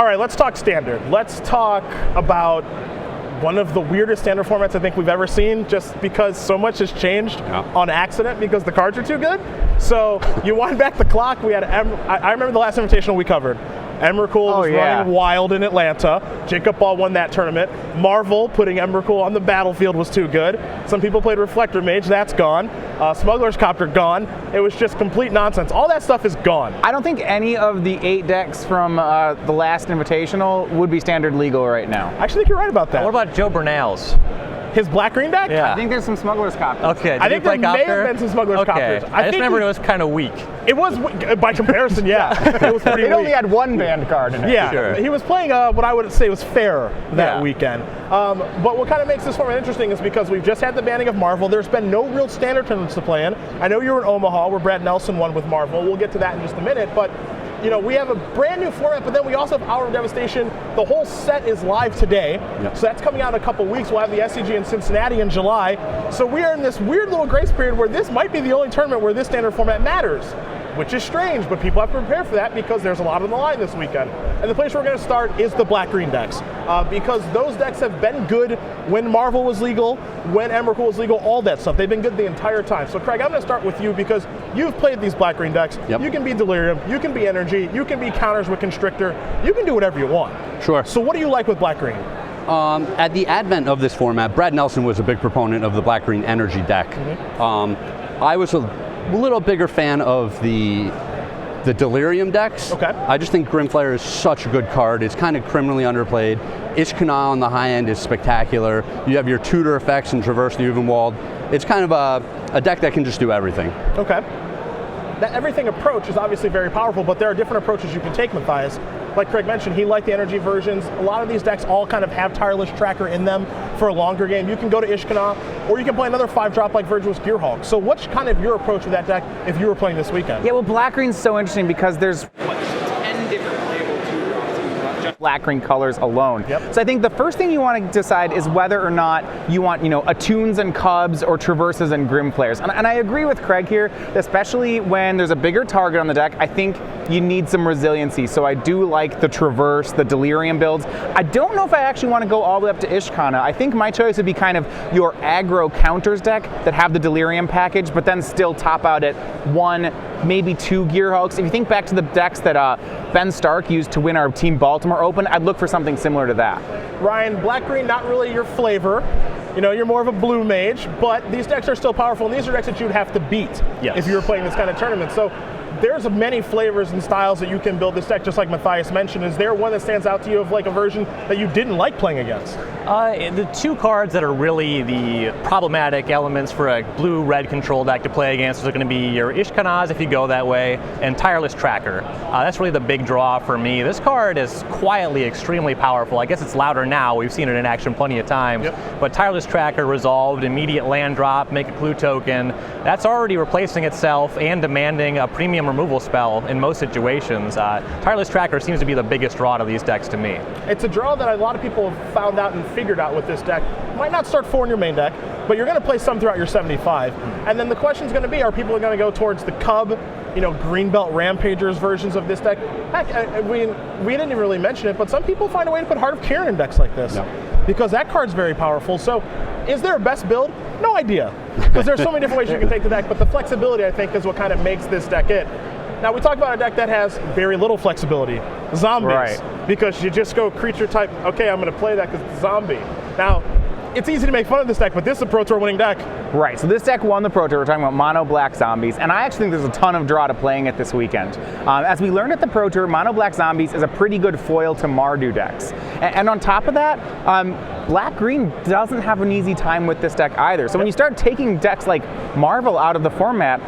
All right, let's talk standard. Let's talk about one of the weirdest standard formats I think we've ever seen, just because so much has changed on accident because the cards are too good. So you wind back the clock. We had I remember the last Invitational we covered. Emrakul was running wild in Atlanta. Jacob Ball won that tournament. Marvel putting Emrakul on the battlefield was too good. Some people played Reflector Mage, that's gone. Smuggler's Copter, gone. It was just complete nonsense. All that stuff is gone. I don't think any of the 8 decks from the last Invitational would be standard legal right now. I actually think you're right about that. What about Joe Bernal's? His black-green deck? Yeah. I think there's some Smuggler's Copters. Okay, I think there may have been some Smuggler's Copters. I just remember it was kind of weak. It was, by comparison, yeah. It was pretty weak. It only had 1 banned card in it. Yeah, sure. He was playing what I would say was fair that weekend. But what kind of makes this format interesting is because we've just had the banning of Marvel. There's been no real standard tournaments to play in. I know you were in Omaha where Brad Nelson won with Marvel. We'll get to that in just a minute. But you know, we have a brand new format, but then we also have Hour of Devastation. The whole set is live today, so that's coming out in a couple weeks. We'll have the SCG in Cincinnati in July. So we are in this weird little grace period where this might be the only tournament where this standard format matters, which is strange, but people have to prepare for that because there's a lot on the line this weekend. And the place we're going to start is the black-green decks, because those decks have been good when Marvel was legal, when Emrakul was legal, all that stuff. They've been good the entire time. So Craig, I'm going to start with you because you've played these black-green decks. You can be Delirium, you can be Energy, you can be counters with Constrictor, you can do whatever you want. Sure. So what do you like with black-green? At the advent of this format, Brad Nelson was a big proponent of the black-green Energy deck. I was a little bigger fan of the Delirium decks. Okay. I just think Grimflayer is such a good card. It's kind of criminally underplayed. Ishkana on the high end is spectacular. You have your tutor effects and Traverse the Uvenwald. It's kind of a deck that can just do everything. Okay. That everything approach is obviously very powerful, but there are different approaches you can take, Matthias. Like Craig mentioned, he liked the Energy versions. A lot of these decks all kind of have Tireless Tracker in them for a longer game. You can go to Ishkana, or you can play another 5-drop like Virtuous Gearhulk. So what's kind of your approach with that deck if you were playing this weekend? Yeah, well, black-green's so interesting because there's 10 different playable 2-drops, just black-green colors alone. So I think the first thing you want to decide is whether or not you want, Attunes and Cubs or Traverses and Grimflayers. And I agree with Craig here, especially when there's a bigger target on the deck. I think you need some resiliency. So I do like the Traverse, the Delirium builds. I don't know if I actually want to go all the way up to Ishkana. I think my choice would be kind of your aggro counters deck that have the Delirium package, but then still top out at 1, maybe 2 Gearhulks. If you think back to the decks that Ben Stark used to win our Team Baltimore Open, I'd look for something similar to that. Ryan, black-green, not really your flavor. You're more of a blue mage, but these decks are still powerful, and these are decks that you'd have to beat if you were playing this kind of tournament. So there's many flavors and styles that you can build this deck, just like Matthias mentioned. Is there one that stands out to you of like a version that you didn't like playing against? The 2 cards that are really the problematic elements for a blue-red control deck to play against are going to be your Ishkanaz, if you go that way, and Tireless Tracker. That's really the big draw for me. This card is quietly extremely powerful. I guess it's louder now. We've seen it in action plenty of times. But Tireless Tracker resolved, immediate land drop, make a clue token. That's already replacing itself and demanding a premium removal spell in most situations. Tireless Tracker seems to be the biggest draw to these decks to me. It's a draw that a lot of people have found out and figured out with this deck. Might not start 4 in your main deck, but you're going to play some throughout your 75. And then the question is going to be, are people going to go towards the Cub, Greenbelt Rampagers versions of this deck? Heck, we didn't even really mention it, but some people find a way to put Heart of Kirin in decks like this. Because that card's very powerful. So is there a best build? No idea. Because there's so many different ways you can take the deck, but the flexibility, I think, is what kind of makes this deck it. Now, we talked about a deck that has very little flexibility. Zombies. Because you just go creature type, okay, I'm going to play that because it's a zombie. Now, it's easy to make fun of this deck, but this is a Pro Tour winning deck. Right, so this deck won the Pro Tour. We're talking about mono black zombies, and I actually think there's a ton of draw to playing it this weekend. As we learned at the Pro Tour, mono black zombies is a pretty good foil to Mardu decks. And on top of that, black-green doesn't have an easy time with this deck either. So when you start taking decks like Marvel out of the format,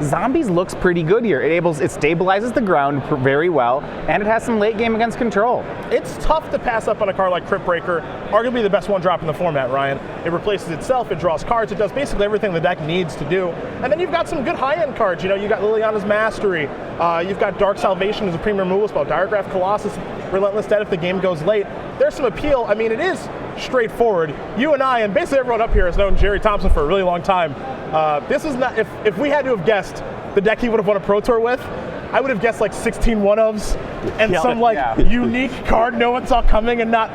Zombies looks pretty good here. It stabilizes the ground very well, and it has some late game against control. It's tough to pass up on a card like Crypt Breaker, arguably the best 1-drop in the format, Ryan. It replaces itself, it draws cards, it does basically everything the deck needs to do. And then you've got some good high-end cards. You got Liliana's Mastery, you've got Dark Salvation as a premium removal spell, Diregraph Colossus, Relentless Dead if the game goes late. There's some appeal. I mean, it is straightforward. You and I, and basically everyone up here has known Jerry Thompson for a really long time. This is not, if we had to have guessed the deck he would have won a Pro Tour with, I would have guessed like 16 one-ofs and some unique card no one saw coming, and not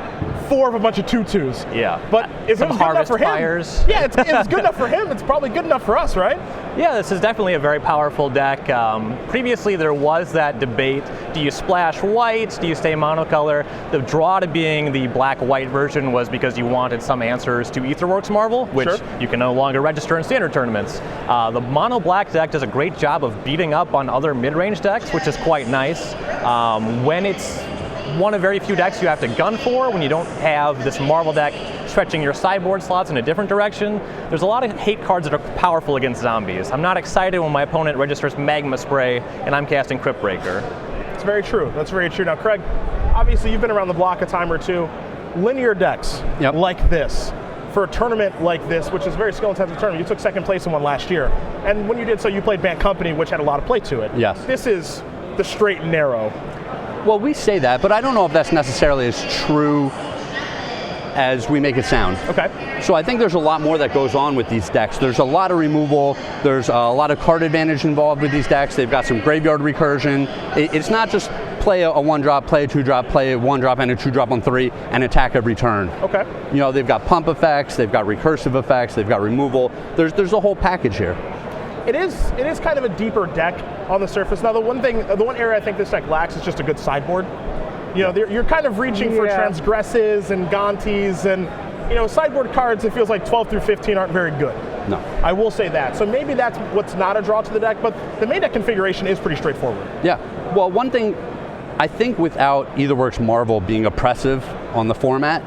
4 of a bunch of 2/2s. Yeah. But if it was good enough for him, fires. yeah, it's good enough for him. It's probably good enough for us, right? Yeah, this is definitely a very powerful deck. Previously, there was that debate: do you splash white? Do you stay monocolor? The draw to being the black-white version was because you wanted some answers to Aetherworks Marvel, which you can no longer register in standard tournaments. The mono-black deck does a great job of beating up on other mid-range decks, which is quite nice. When it's one of very few decks you have to gun for, when you don't have this Marvel deck stretching your sideboard slots in a different direction, there's a lot of hate cards that are powerful against zombies. I'm not excited when my opponent registers Magma Spray and I'm casting Crypt Breaker. That's very true. That's very true. Now, Craig, obviously you've been around the block a time or two. Linear decks like this, for a tournament like this, which is a very skill-intensive tournament, you took second place in one last year. And when you did so, you played Bant Company, which had a lot of play to it. Yes. This is the straight and narrow. Well, we say that, but I don't know if that's necessarily as true as we make it sound. Okay. So I think there's a lot more that goes on with these decks. There's a lot of removal. There's a lot of card advantage involved with these decks. They've got some graveyard recursion. It's not just play a 1-drop, play a 2-drop, play a 1-drop and a 2-drop on 3, and attack every turn. Okay. You know, they've got pump effects, they've got recursive effects, they've got removal. There's a whole package here. It is kind of a deeper deck on the surface. Now, the one area I think this deck lacks is just a good sideboard. You know, you're kind of reaching for Transgresses and Gontis, and you know, sideboard cards, it feels like 12 through 15 aren't very good. No. I will say that. So maybe that's what's not a draw to the deck, but the main deck configuration is pretty straightforward. Yeah. Well, one thing, I think without Aetherworks Marvel being oppressive on the format,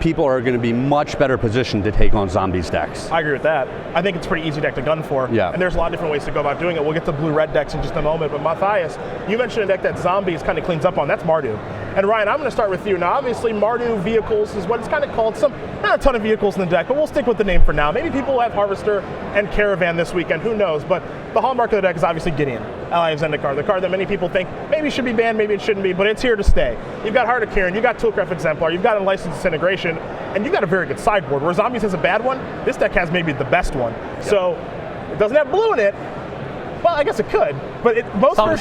people are going to be much better positioned to take on zombies decks. I agree with that. I think it's a pretty easy deck to gun for. Yeah. And there's a lot of different ways to go about doing it. We'll get to blue-red decks in just a moment. But Matthias, you mentioned a deck that zombies kind of cleans up on. That's Mardu. And Ryan, I'm going to start with you. Now, obviously, Mardu vehicles is what it's kind of called. Not a ton of vehicles in the deck, but we'll stick with the name for now. Maybe people will have Harvester and Caravan this weekend. Who knows? But the hallmark of the deck is obviously Gideon, Ally of Zendikar, the card that many people think maybe should be banned, maybe it shouldn't be, but it's here to stay. You've got Heart of Kirin, you've got Toolcraft Exemplar, you've got Unlicensed Disintegration, and you've got a very good sideboard. Where Zombies has a bad one, this deck has maybe the best one. Yep. So it doesn't have blue in it. Well, I guess it could, but most versions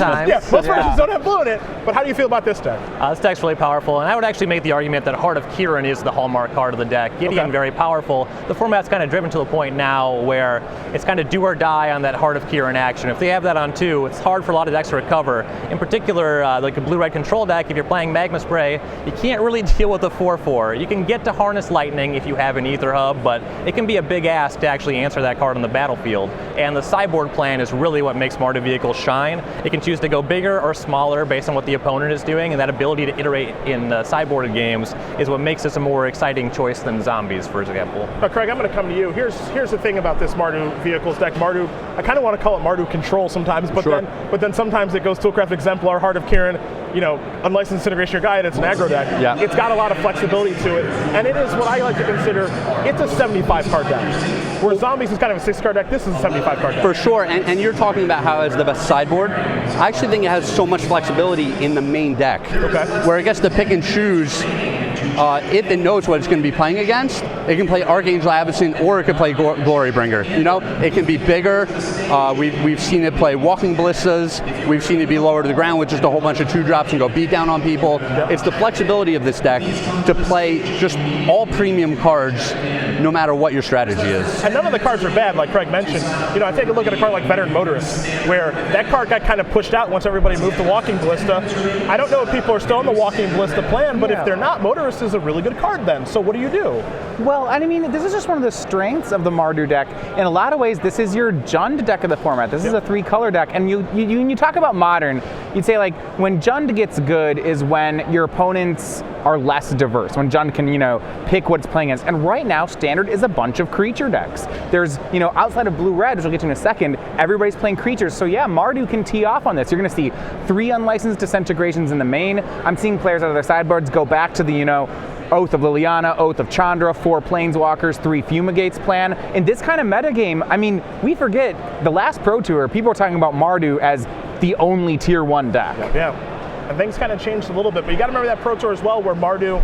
don't have blue in it. But how do you feel about this deck? This deck's really powerful, and I would actually make the argument that Heart of Kirin is the hallmark card of the deck. Gideon, very powerful. The format's kind of driven to the point now where it's kind of do or die on that Heart of Kirin action. If they have that on 2, it's hard for a lot of decks to recover. In particular, like a blue-red control deck, if you're playing Magma Spray, you can't really deal with the 4/4. You can get to Harness Lightning if you have an Ether Hub, but it can be a big ask to actually answer that card on the battlefield. And the sideboard plan is really what makes Mardu vehicles shine. It can choose to go bigger or smaller based on what the opponent is doing, and that ability to iterate in sideboarded games is what makes this a more exciting choice than zombies, for example. Craig, I'm going to come to you. Here's the thing about this Mardu vehicles deck. Mardu, I kind of want to call it Mardu Control sometimes, but then sometimes it goes Toolcraft Exemplar, Heart of Kirin, you know, Unlicensed Disintegration guy, and it's an aggro deck. Yeah. It's got a lot of flexibility to it, and it is what I like to consider, it's a 75 card deck. Where Zombies is kind of a 6 card deck, this is a 75 card deck. For sure, and you're talking about how it's the best sideboard. I actually think it has so much flexibility in the main deck. Okay. Where it gets to pick and choose if it knows what it's going to be playing against. It can play Archangel Abyssin, or it can play Glorybringer. You know, it can be bigger. We've seen it play Walking Ballistas. We've seen it be lower to the ground with just a whole bunch of 2-drops and go beat down on people. Yep. It's the flexibility of this deck to play just all premium cards, no matter what your strategy is. And none of the cards are bad, like Craig mentioned. You know, I take a look at a card like Veteran Motorist, where that card got kind of pushed out once everybody moved to Walking Ballista. I don't know if people are still in the Walking Ballista plan, but if they're not, Motorist is a really good card then. So what do you do? Well, I mean, this is just one of the strengths of the Mardu deck. In a lot of ways, this is your Jund deck of the format. This is a 3-color deck. And you talk about Modern, you'd say like when Jund gets good is when your opponents are less diverse, when Jund can, you know, pick what it's playing against. And right now, Standard is a bunch of creature decks. There's, you know, outside of blue-red, which we'll get to in a second, everybody's playing creatures. So yeah, Mardu can tee off on this. You're gonna see 3 unlicensed Disintegrations in the main. I'm seeing players out of their sideboards go back to the, you know, Oath of Liliana, Oath of Chandra, 4 Planeswalkers, 3 Fumigates plan. In this kind of metagame, I mean, we forget, the last Pro Tour, people were talking about Mardu as the only tier 1 deck. Yeah. And things kind of changed a little bit, but you got to remember that Pro Tour as well, where Mardu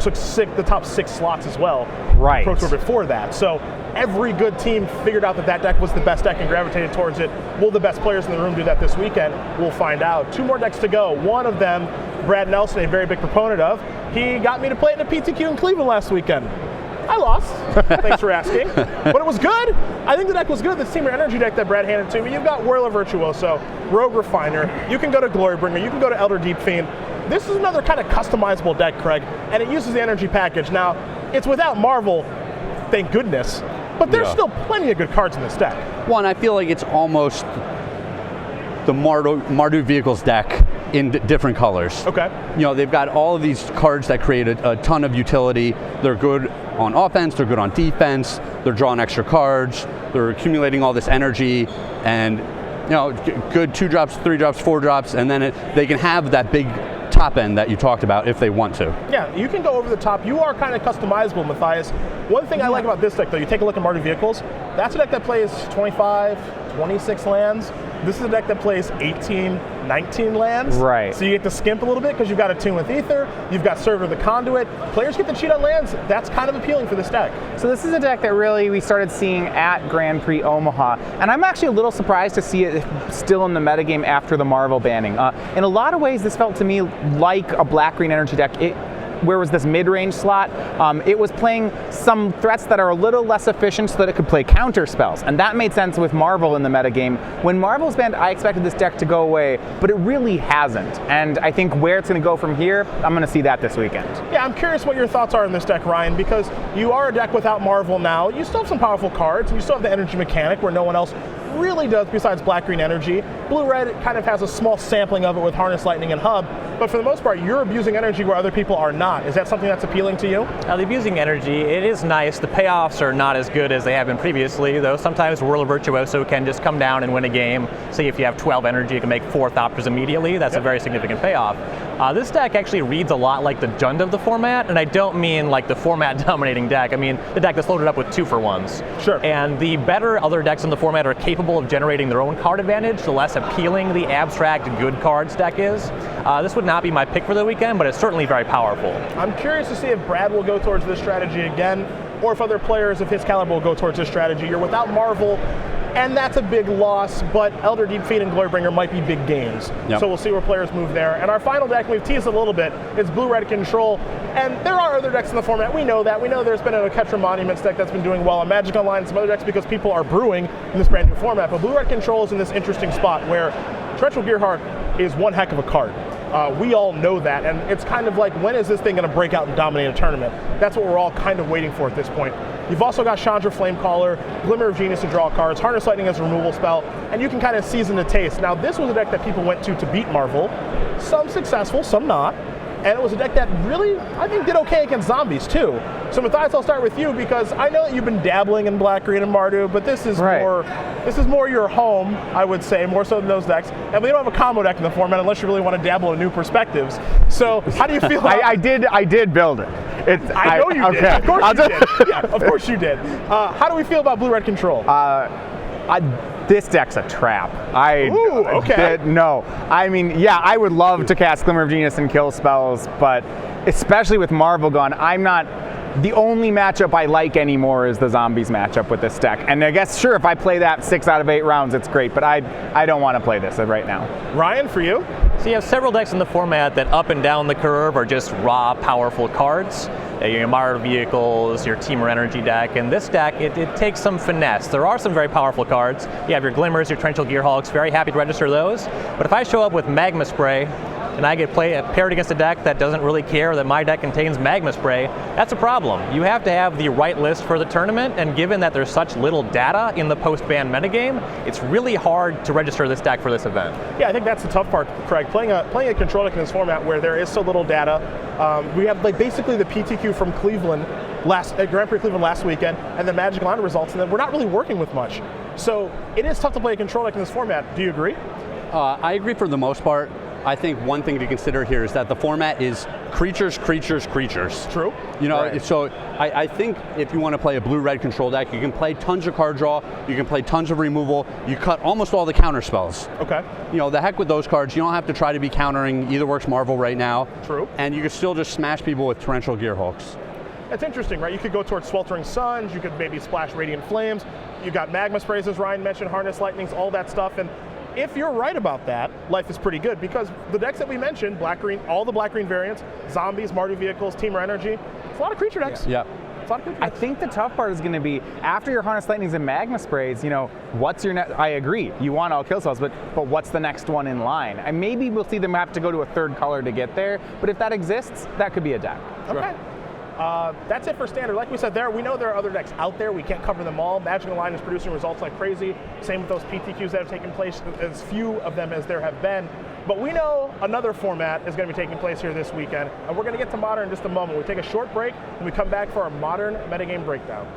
took the top 6 slots as well. Right. Pro Tour before that. So every good team figured out that deck was the best deck and gravitated towards it. Will the best players in the room do that this weekend? We'll find out. 2 more decks to go. One of them, Brad Nelson, a very big proponent of, he got me to play it in a PTQ in Cleveland last weekend. I lost. Thanks for asking. But it was good. I think the deck was good. This Teamer Energy deck that Brad handed to me, you've got Whirler Virtuoso, Rogue Refiner, you can go to Glorybringer, you can go to Elder Deep Fiend. This is another kind of customizable deck, Craig, and it uses the energy package. Now, it's without Marvel, thank goodness, but there's still plenty of good cards in this deck. One, I feel like it's almost the Mardu Vehicles deck in different colors. Okay. You know, they've got all of these cards that create a ton of utility. They're good on offense, they're good on defense, they're drawing extra cards, they're accumulating all this energy, and you know, good 2 drops, 3 drops, 4 drops, and then they can have that big top end that you talked about if they want to. Yeah, you can go over the top. You are kind of customizable, Matthias. One thing I like about this deck, though, you take a look at Mardu Vehicles, that's a deck that plays 25, 26 lands. This is a deck that plays 18, 19 lands. Right. So you get to skimp a little bit because you've got a Tune with Ether, you've got Server the Conduit. Players get to cheat on lands. That's kind of appealing for this deck. So this is a deck that really we started seeing at Grand Prix Omaha, and I'm actually a little surprised to see it still in the metagame after the Marvel banning. In a lot of ways, this felt to me like a black-green energy deck. Where was this mid-range slot? It was playing some threats that are a little less efficient so that it could play counter spells, and that made sense with Marvel in the metagame. When Marvel's banned, I expected this deck to go away, but it really hasn't, and I think where it's going to go from here, I'm going to see that this weekend. Yeah, I'm curious what your thoughts are in this deck, Ryan, because you are a deck without Marvel now. You still have some powerful cards, and you still have the energy mechanic where no one else really does besides black-green energy. Blue-red kind of has a small sampling of it with Harness Lightning and Hub, but for the most part, you're abusing energy where other people are not. Is that something that's appealing to you? The abusing energy, it is nice. The payoffs are not as good as they have been previously, though sometimes Whirler Virtuoso can just come down and win a game. Say if you have 12 energy, you can make 4 Thopters immediately. That's a very significant payoff. This deck actually reads a lot like the Jund of the format, and I don't mean like the format-dominating deck. I mean the deck that's loaded up with 2-for-1s. Sure. And the better other decks in the format are capable of generating their own card advantage, the less appealing the abstract good cards deck is. This would not be my pick for the weekend, but it's certainly very powerful. I'm curious to see if Brad will go towards this strategy again, or if other players of his caliber will go towards this strategy. You're without Marvel, and that's a big loss, but Elder Deep Fiend and Glorybringer might be big games. Yep. So we'll see where players move there. And our final deck, we've teased a little bit, is Blue-Red Control. And there are other decks in the format. We know that. We know there's been a Ketra Monuments deck that's been doing well on Magic Online and some other decks because people are brewing in this brand new format. But Blue-Red Control is in this interesting spot where Torrential Gearhart is one heck of a card. We all know that, and it's kind of like, when is this thing going to break out and dominate a tournament? That's what we're all kind of waiting for at this point. You've also got Chandra Flamecaller, Glimmer of Genius to draw cards, Harness Lightning as a removal spell, and you can kind of season the taste. Now, this was a deck that people went to beat Marvel. Some successful, some not. And it was a deck that really, I think, did okay against zombies, too. So, Matthias, I'll start with you, because I know that you've been dabbling in Black, Green, and Mardu, but this is more your home, I would say, more so than those decks. And we don't have a combo deck in the format unless you really want to dabble in new perspectives. So, how do you feel about I did build it. I know you did. Of course you did. Yeah, of course you did. How do we feel about Blue-Red Control? This deck's a trap. Ooh, okay. No. I mean, yeah, I would love to cast Glimmer of Genius and kill spells, but especially with Marvel gone, I'm not... The only matchup I like anymore is the Zombies matchup with this deck. And I guess, sure, if I play that 6 out of 8 rounds, it's great, but I don't want to play this right now. Ryan, for you? So you have several decks in the format that up and down the curve are just raw, powerful cards. Your Mardu Vehicles, your Teamer Energy deck, and this deck, it takes some finesse. There are some very powerful cards. You have your Glimmers, your Torrential Gearhulks, very happy to register those. But if I show up with Magma Spray, and I get paired against a deck that doesn't really care that my deck contains Magma Spray, that's a problem. You have to have the right list for the tournament, and given that there's such little data in the post-ban metagame, it's really hard to register this deck for this event. Yeah, I think that's the tough part, Craig. Playing a control deck in this format where there is so little data. We have basically the PTQ from Cleveland at Grand Prix Cleveland last weekend, and the Magic Online results, and then we're not really working with much. So it is tough to play a control deck in this format. Do you agree? I agree for the most part. I think one thing to consider here is that the format is creatures, creatures, creatures. True. You know, Right. so I think if you want to play a blue-red control deck, you can play tons of card draw, you can play tons of removal, you cut almost all the counter spells. Okay. You know, the heck with those cards, you don't have to try to be countering Either Works Marvel right now. True. And you can still just smash people with Torrential Gearhulks. That's interesting, right? You could go towards Sweltering Suns, you could maybe splash Radiant Flames, you got Magma Sprays, as Ryan mentioned, Harness Lightnings, all that stuff, and if you're right about that, life is pretty good, because the decks that we mentioned, black-green, all the black-green variants, zombies, Mardu vehicles, Teamer Energy, it's a lot of creature decks. Yeah. It's a lot of creature I decks. think the tough part is going to be after your Harness Lightnings and Magma Sprays, you know, what's your next? I agree, you want all kill spells, but what's the next one in line? And maybe we'll see them have to go to a third color to get there, but if that exists, that could be a deck. Okay. That's it for Standard. Like we said there, we know there are other decks out there. We can't cover them all. Magic Online is producing results like crazy. Same with those PTQs that have taken place, as few of them as there have been. But we know another format is going to be taking place here this weekend, and we're going to get to Modern in just a moment. We take a short break, and we come back for our Modern metagame breakdown.